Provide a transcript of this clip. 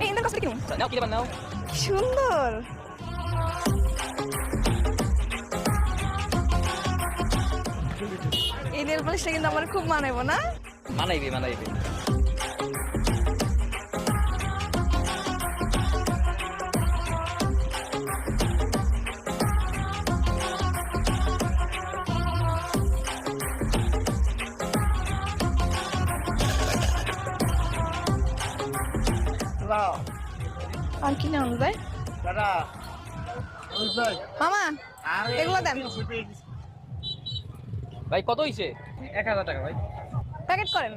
এই ইন্দ্র কাছে কিনুন নাও কি নাও সুন্দর এই নেল পলিশটা কিন্তু আমার খুব মানাইবো না মানাইবে মানাইবে আর কি নাম যায় মামা এগুলো দেন ভাই কত হইছে 1000 টাকা ভাই প্যাকেট করেন